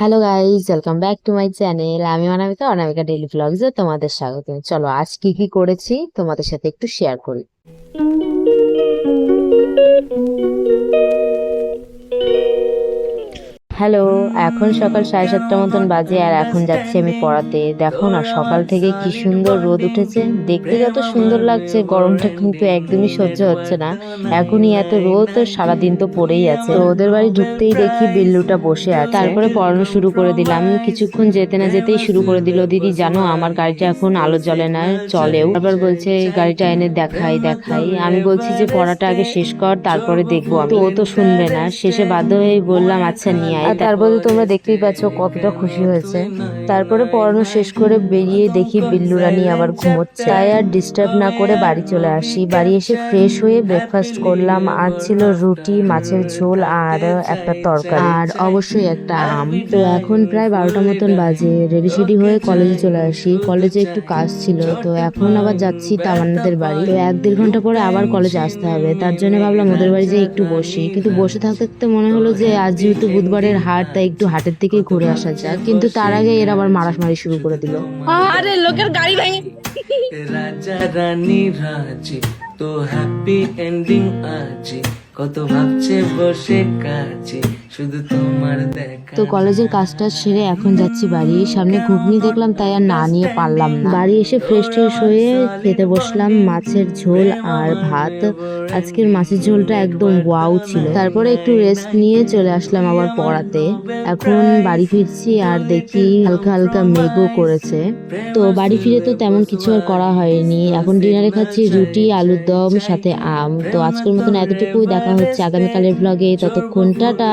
Hello guys, welcome back to my channel. আমি অনামিকা, অনামিকা daily ব্লগসে তোমাদের স্বাগত। চলো আজ কি কি করেছি তোমাদের সাথে একটু শেয়ার করি। হ্যালো, এখন সকাল 7:30 মতন বাজে আর এখন যাচ্ছি আমি পড়াতে। দেখো না, সকাল থেকে কি সুন্দর রোদ উঠেছে, দেখতে যত সুন্দর লাগছে, গরমটা কিন্তু একদমই সহ্য হচ্ছে না। এখনই এত রোদ, সারাদিন তো পড়েই আছে। তো ওদের বাড়ি ঢুকতেই দেখি বিল্লুটা বসে আছে। তারপরে পড়ানো শুরু করে দিলাম। কিছুক্ষণ যেতে না যেতেই শুরু করে দিল, দিদি জানো আমার গাড়িটা এখন আলো জ্বলে না, চলেও। তারপর বলছে গাড়িটা এনে দেখাই দেখাই। আমি বলছি যে পড়াটা আগে শেষ কর, তারপরে দেখবো আমি। তো ও তো শুনবে না, শেষে বাধ্য হয়ে বললাম আচ্ছা নিয়ে আয়। আর তারপরে তোমরা দেখতেই পাচ্ছ কতটা খুশি হয়েছে। তারপরে পড়ানো শেষ করে বেরিয়ে দেখি বিল্লু রানী আবার ঘুমোচ্ছে। তাই আর ডিস্টার্ব না করে বাড়ি চলে আসি। বাড়ি এসে ফ্রেশ হয়ে ব্রেকফাস্ট করলাম। আজ ছিল রুটি, মাছের ঝোল আর একটা তরকারি, আর অবশ্যই একটা আম। তো এখন প্রায় 12টা মতন বাজে। রেডি সেডি হয়ে কলেজে চলে আসি। কলেজে একটু কাজ ছিল, তো এখন আবার যাচ্ছি তামান্নাদের বাড়ি। তো 1-1.5 ঘন্টা পরে আবার কলেজে আসতে হবে, তার জন্য ভাবলাম ওদের বাড়ি যেয়ে একটু বসি। কিন্তু বসে থাকতে থাকতে মনে হলো যে আজ যেহেতু বুধবারের হাট, তাই একটু হাটের দিকেই ঘুরে আসা যাক। কিন্তু তার আগে এরা আবার মারামারি শুরু করে দিল। আরে লোকের গাড়ি ভেঙে রাজা রানী রাজি তো হ্যাপি এন্ডিং আজি কত ভাবছে বসে কাজে শুধু তোমার দেখা। তো কলেজের কাজটা সেরে এখন যাচ্ছি বাড়ি। সামনে ঘুগনি দেখলাম, তাই আর না নিয়ে পারলাম না। বাড়ি এসে ফ্রেশ ট্রেশ হয়ে খেতে বসলাম। মাছের ঝোল আর ভাত। আজকের মাছের ঝোলটা একদম ওয়াও ছিল। তারপরে একটু রেস্ট নিয়ে চলে আসলাম আবার পড়াতে। এখন বাড়ি ফিরছি আর দেখি হালকা হালকা মেঘও করেছে। তো বাড়ি ফিরে তো তেমন কিছু আর করা হয়নি। এখন ডিনারে খাচ্ছি রুটি, আলুর দম সাথে আম। তো আজকের মতন এতটুকুই। দেখা হচ্ছে আগামীকালের ব্লগে। ততক্ষণ টাটা।